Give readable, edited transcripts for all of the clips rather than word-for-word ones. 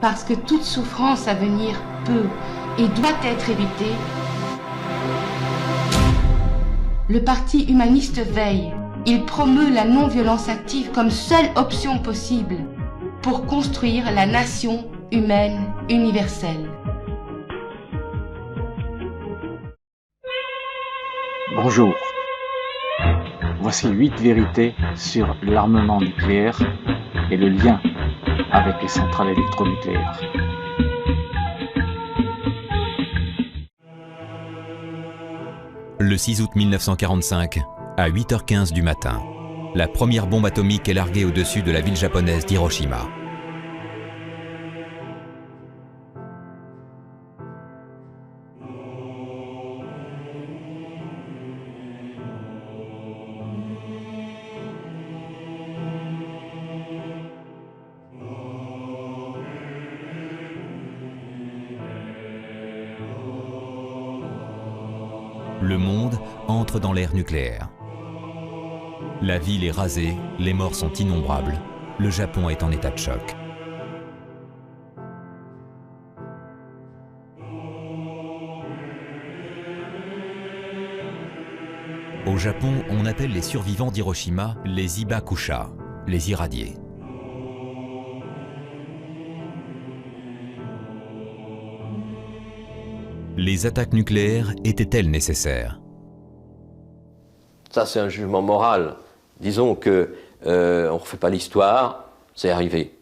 parce que toute souffrance à venir peut et doit être évitée, le Parti humaniste veille. Il promeut la non-violence active comme seule option possible pour construire la nation humaine universelle. Bonjour. Voici 8 vérités sur l'armement nucléaire et le lien avec les centrales électronucléaires. Le 6 août 1945, à 8h15 du matin, la première bombe atomique est larguée au-dessus de la ville japonaise d'Hiroshima. Le monde entre dans l'ère nucléaire. La ville est rasée, les morts sont innombrables, le Japon est en état de choc. Au Japon, on appelle les survivants d'Hiroshima les Ibakusha, les irradiés. Les attaques nucléaires étaient-elles nécessaires? Ça, c'est un jugement moral. Disons que on ne refait pas l'histoire, c'est arrivé.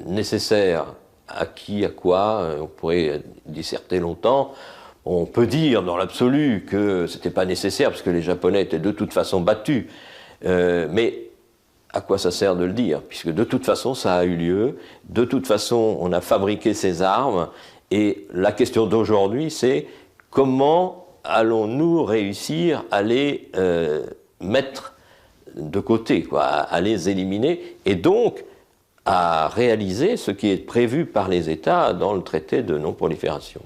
Nécessaire à qui, à quoi, on pourrait disserter longtemps. On peut dire dans l'absolu que c'était pas nécessaire parce que les Japonais étaient de toute façon battus. Mais à quoi ça sert de le dire? Puisque de toute façon, ça a eu lieu. De toute façon, on a fabriqué ces armes. Et la question d'aujourd'hui, c'est comment allons-nous réussir à les mettre de côté, à les éliminer, et donc à réaliser ce qui est prévu par les États dans le traité de non-prolifération.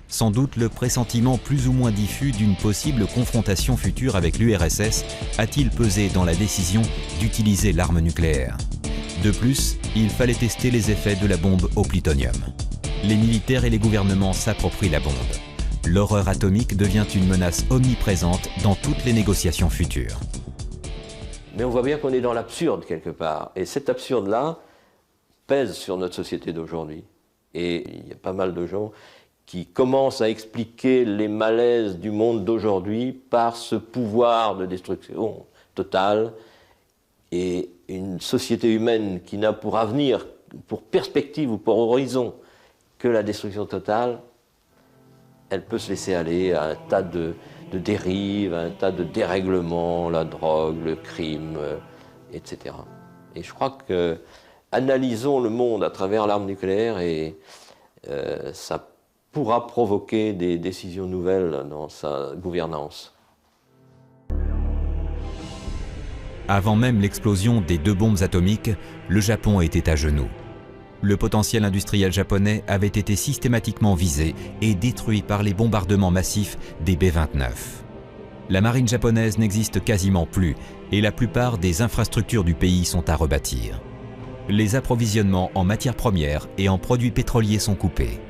Sans doute le pressentiment plus ou moins diffus d'une possible confrontation future avec l'URSS a-t-il pesé dans la décision d'utiliser l'arme nucléaire. De plus, il fallait tester les effets de la bombe au plutonium. Les militaires et les gouvernements s'approprient la bombe. L'horreur atomique devient une menace omniprésente dans toutes les négociations futures. Mais on voit bien qu'on est dans l'absurde quelque part. Et cet absurde-là pèse sur notre société d'aujourd'hui. Et il y a pas mal de gens qui commencent à expliquer les malaises du monde d'aujourd'hui par ce pouvoir de destruction totale. Et une société humaine qui n'a pour avenir, pour perspective ou pour horizon que la destruction totale, elle peut se laisser aller à un tas de dérives, à un tas de dérèglements, la drogue, le crime, etc. Et je crois que analysons le monde à travers l'arme nucléaire et ça pourra provoquer des décisions nouvelles dans sa gouvernance. Avant même l'explosion des 2 bombes atomiques, le Japon était à genoux. Le potentiel industriel japonais avait été systématiquement visé et détruit par les bombardements massifs des B-29. La marine japonaise n'existe quasiment plus et la plupart des infrastructures du pays sont à rebâtir. Les approvisionnements en matières premières et en produits pétroliers sont coupés.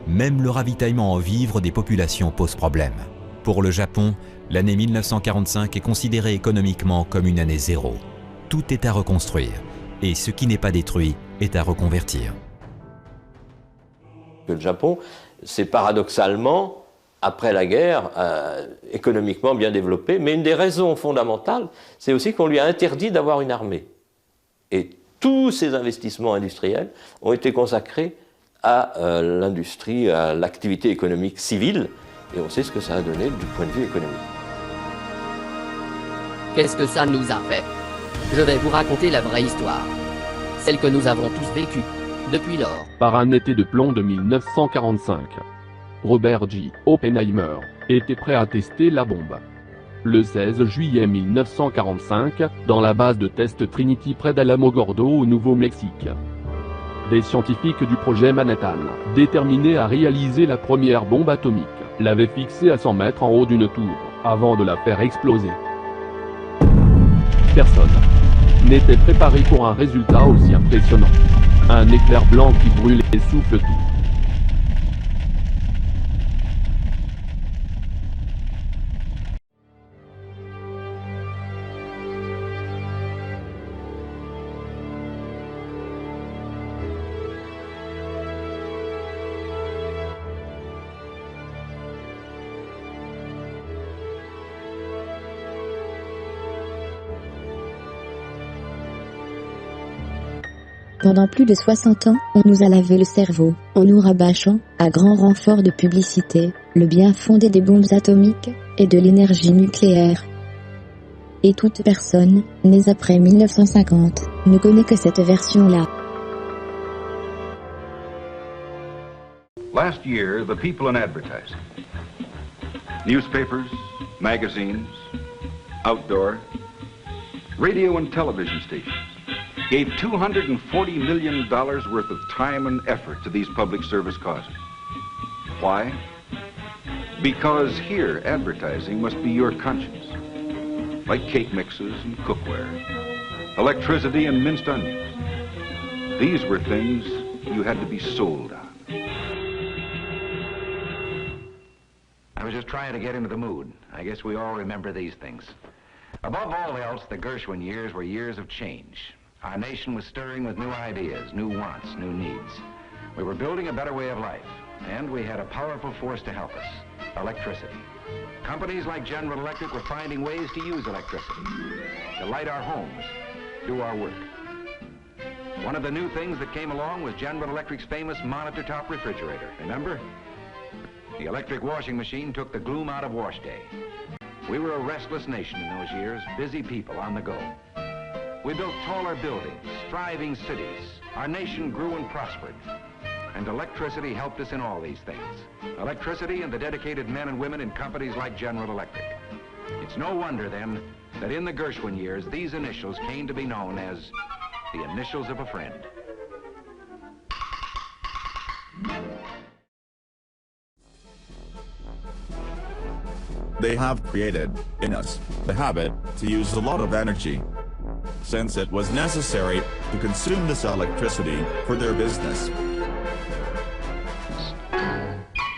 Même le ravitaillement en vivres des populations pose problème. Pour le Japon, l'année 1945 est considérée économiquement comme une année zéro. Tout est à reconstruire. Et ce qui n'est pas détruit est à reconvertir. Le Japon, c'est paradoxalement, après la guerre, économiquement bien développé, mais une des raisons fondamentales, c'est aussi qu'on lui a interdit d'avoir une armée. Et tous ces investissements industriels ont été consacrés à l'industrie, à l'activité économique civile, et on sait ce que ça a donné du point de vue économique. Qu'est-ce que ça nous a fait? Je vais vous raconter la vraie histoire. Celle que nous avons tous vécue, depuis lors. Par un été de plomb de 1945, Robert J. Oppenheimer était prêt à tester la bombe. Le 16 juillet 1945, dans la base de test Trinity près d'Alamogordo au Nouveau-Mexique. Des scientifiques du projet Manhattan, déterminés à réaliser la première bombe atomique, l'avaient fixée à 100 mètres en haut d'une tour, avant de la faire exploser. Personne n'était préparé pour un résultat aussi impressionnant. Un éclair blanc qui brûle et souffle tout. Pendant plus de 60 ans, on nous a lavé le cerveau, en nous rabâchant, à grand renfort de publicité, le bien fondé des bombes atomiques et de l'énergie nucléaire. Et toute personne, née après 1950, ne connaît que cette version-là. Last year, the people in advertising. Newspapers, magazines, outdoor, radio and television stations gave $240 million worth of time and effort to these public service causes. Why? Because here, advertising must be your conscience. Like cake mixes and cookware, electricity and minced onions. These were things you had to be sold on. I was just trying to get into the mood. I guess we all remember these things. Above all else, the Gershwin years were years of change. Our nation was stirring with new ideas, new wants, new needs. We were building a better way of life, and we had a powerful force to help us, electricity. Companies like General Electric were finding ways to use electricity, to light our homes, do our work. One of the new things that came along was General Electric's famous monitor-top refrigerator, remember? The electric washing machine took the gloom out of wash day. We were a restless nation in those years, busy people on the go. We built taller buildings, thriving cities. Our nation grew and prospered. And electricity helped us in all these things. Electricity and the dedicated men and women in companies like General Electric. It's no wonder, then, that in the Gershwin years, these initials came to be known as the initials of a friend. They have created, in us, the habit to use a lot of energy, since it was necessary to consume this electricity for their business.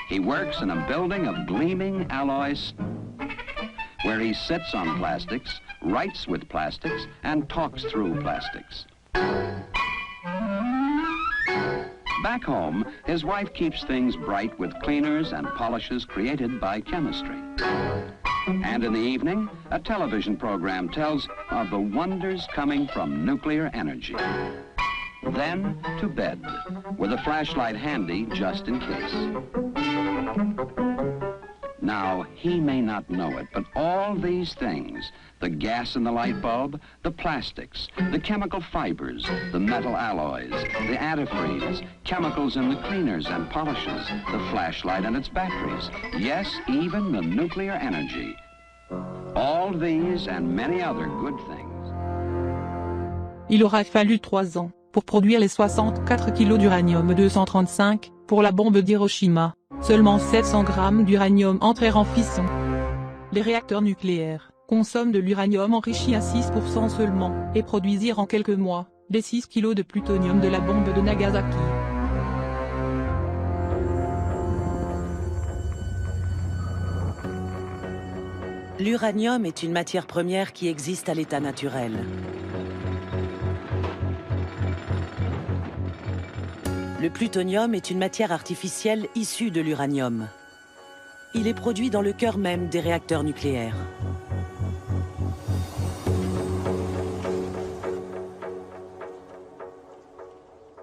He works in a building of gleaming alloys, where he sits on plastics, writes with plastics, and talks through plastics. Back home, his wife keeps things bright with cleaners and polishes created by chemistry. And in the evening, a television program tells of the wonders coming from nuclear energy. Then to bed, with a flashlight handy just in case. Now, he may not know it, but all these things, the gas in the light bulb, the plastics, the chemical fibers, the metal alloys, the antifreeze, chemicals in the cleaners and polishes, the flashlight and its batteries, yes, even the nuclear energy. All these and many other good things. Il aura fallu 3 ans pour produire les 64 kg d'uranium-235 pour la bombe d'Hiroshima. Seulement 700 grammes d'uranium entrèrent en fission. Les réacteurs nucléaires consomment de l'uranium enrichi à 6% seulement, et produisirent en quelques mois, les 6 kg de plutonium de la bombe de Nagasaki. L'uranium est une matière première qui existe à l'état naturel. Le plutonium est une matière artificielle issue de l'uranium. Il est produit dans le cœur même des réacteurs nucléaires.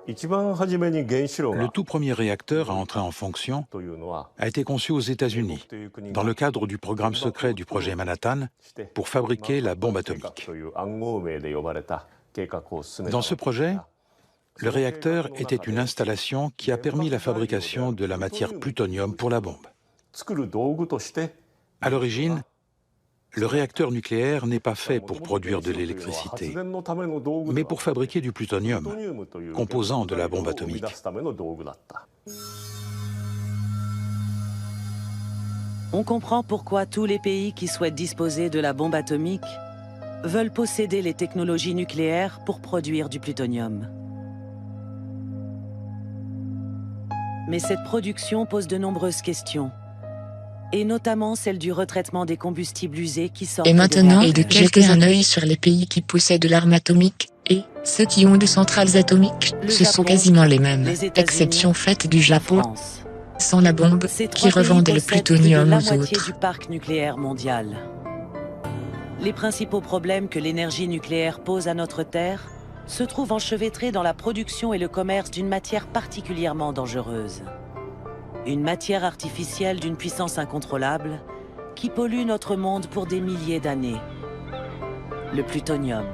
Le tout premier réacteur à entrer en fonction a été conçu aux États-Unis, dans le cadre du programme secret du projet Manhattan, pour fabriquer la bombe atomique. Dans ce projet, le réacteur était une installation qui a permis la fabrication de la matière plutonium pour la bombe. À l'origine, le réacteur nucléaire n'est pas fait pour produire de l'électricité, mais pour fabriquer du plutonium, composant de la bombe atomique. On comprend pourquoi tous les pays qui souhaitent disposer de la bombe atomique veulent posséder les technologies nucléaires pour produire du plutonium. Mais cette production pose de nombreuses questions. Et notamment celle du retraitement des combustibles usés qui sortent. Et maintenant, et de jeter un œil sur les pays qui possèdent l'arme atomique, et ceux qui ont de centrales atomiques, ce sont quasiment les mêmes, exception faite du Japon, sans la bombe, qui revendent le plutonium aux autres. Du parc nucléaire mondial. Les principaux problèmes que l'énergie nucléaire pose à notre Terre se trouvent enchevêtrés dans la production et le commerce d'une matière particulièrement dangereuse. Une matière artificielle d'une puissance incontrôlable qui pollue notre monde pour des milliers d'années. Le plutonium.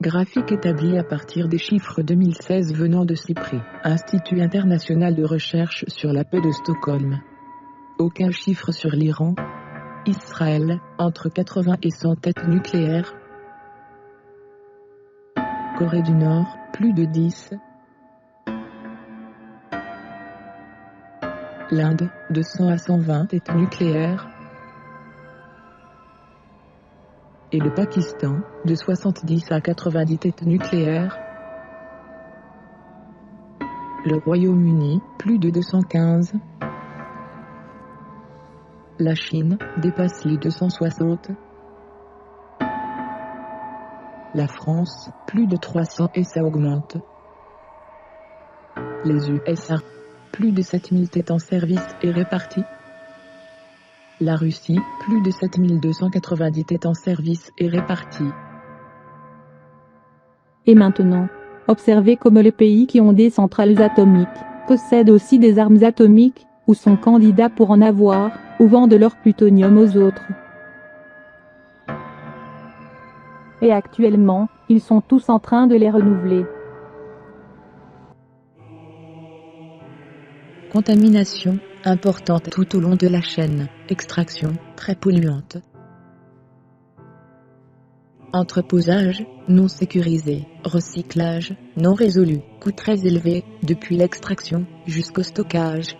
Graphique établi à partir des chiffres 2016 venant de CIPRI, Institut international de recherche sur la paix de Stockholm. Aucun chiffre sur l'Iran. Israël, entre 80 et 100 têtes nucléaires. Corée du Nord, plus de 10. L'Inde, de 100 à 120 têtes nucléaires. Et le Pakistan, de 70 à 90 têtes nucléaires. Le Royaume-Uni, plus de 215. La Chine dépasse les 260. La France, plus de 300 et ça augmente. Les USA, plus de 7000 têtes en service et réparties. La Russie, plus de 7290 têtes en service et réparties. Et maintenant, observez comment les pays qui ont des centrales atomiques possèdent aussi des armes atomiques, ou sont candidats pour en avoir, ou vendent leur plutonium aux autres. Et actuellement, ils sont tous en train de les renouveler. Contamination importante tout au long de la chaîne, extraction très polluante. Entreposage non sécurisé, recyclage non résolu, coût très élevé depuis l'extraction jusqu'au stockage.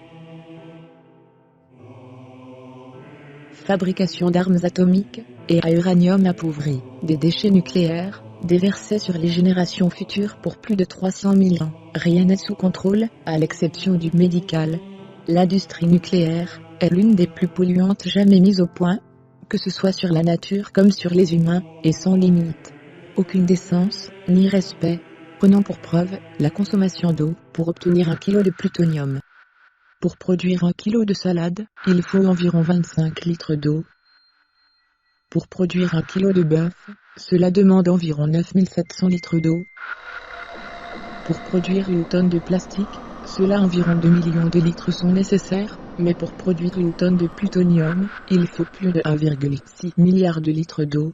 Fabrication d'armes atomiques et à uranium appauvri, des déchets nucléaires, déversés sur les générations futures pour plus de 300 000 ans. Rien n'est sous contrôle, à l'exception du médical. L'industrie nucléaire est l'une des plus polluantes jamais mises au point, que ce soit sur la nature comme sur les humains, et sans limite. Aucune décence, ni respect, prenant pour preuve la consommation d'eau pour obtenir 1 kg de plutonium. Pour produire 1 kg de salade, il faut environ 25 litres d'eau. Pour produire 1 kg de bœuf, cela demande environ 9700 litres d'eau. Pour produire 1 tonne de plastique, cela environ 2 millions de litres sont nécessaires, mais pour produire 1 tonne de plutonium, il faut plus de 1,6 milliard de litres d'eau.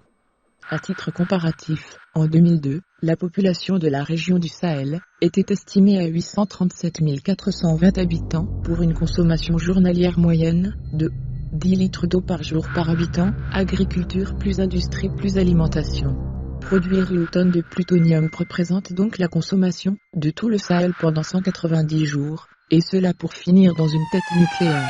À titre comparatif, en 2002, la population de la région du Sahel était estimée à 837 420 habitants pour une consommation journalière moyenne de 10 litres d'eau par jour par habitant, agriculture plus industrie plus alimentation. Produire 1 tonne de plutonium représente donc la consommation de tout le Sahel pendant 190 jours, et cela pour finir dans une tête nucléaire.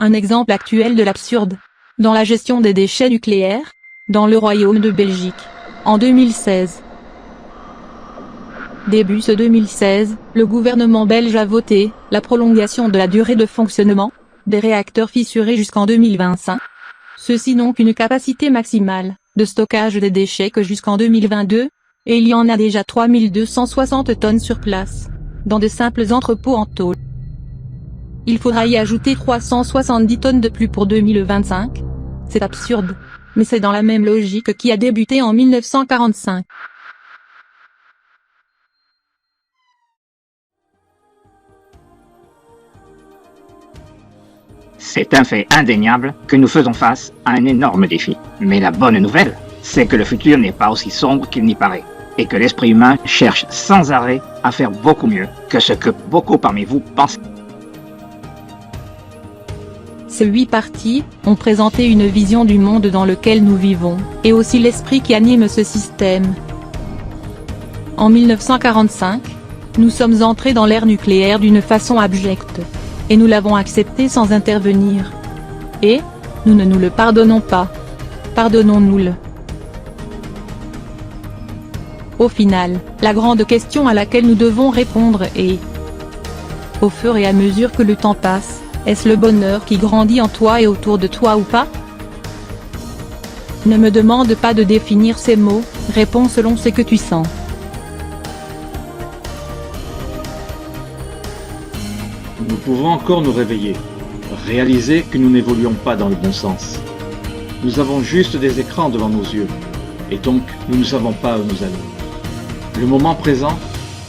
Un exemple actuel de l'absurde. Dans la gestion des déchets nucléaires, dans le Royaume de Belgique, en 2016. Début ce 2016, le gouvernement belge a voté la prolongation de la durée de fonctionnement des réacteurs fissurés jusqu'en 2025. Ceux-ci n'ont qu'une capacité maximale de stockage des déchets que jusqu'en 2022, et il y en a déjà 3260 tonnes sur place, dans de simples entrepôts en tôle. Il faudra y ajouter 370 tonnes de plus pour 2025. C'est absurde, mais c'est dans la même logique qui a débuté en 1945. C'est un fait indéniable que nous faisons face à un énorme défi. Mais la bonne nouvelle, c'est que le futur n'est pas aussi sombre qu'il n'y paraît, et que l'esprit humain cherche sans arrêt à faire beaucoup mieux que ce que beaucoup parmi vous pensent. Ces 8 parties ont présenté une vision du monde dans lequel nous vivons, et aussi l'esprit qui anime ce système. En 1945, nous sommes entrés dans l'ère nucléaire d'une façon abjecte. Et nous l'avons accepté sans intervenir. Et nous ne nous le pardonnons pas. Pardonnons-nous-le. Au final, la grande question à laquelle nous devons répondre est: au fur et à mesure que le temps passe, est-ce le bonheur qui grandit en toi et autour de toi ou pas? Ne me demande pas de définir ces mots, réponds selon ce que tu sens. Nous pouvons encore nous réveiller, réaliser que nous n'évoluons pas dans le bon sens. Nous avons juste des écrans devant nos yeux, et donc nous ne savons pas où nous allons. Le moment présent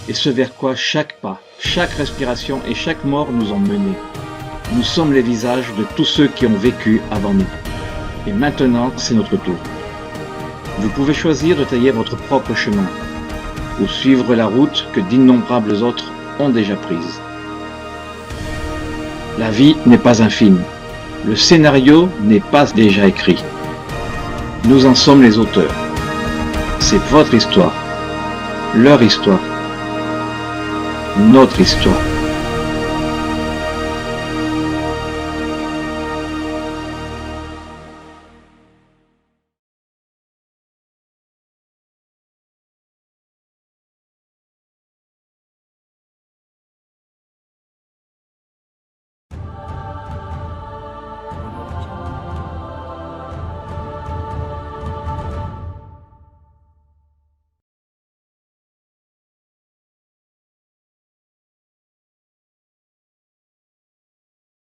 est ce vers quoi chaque pas, chaque respiration et chaque mort nous ont menés. Nous sommes les visages de tous ceux qui ont vécu avant nous. Et maintenant, c'est notre tour. Vous pouvez choisir de tailler votre propre chemin, ou suivre la route que d'innombrables autres ont déjà prise. La vie n'est pas un film. Le scénario n'est pas déjà écrit. Nous en sommes les auteurs. C'est votre histoire, leur histoire, notre histoire.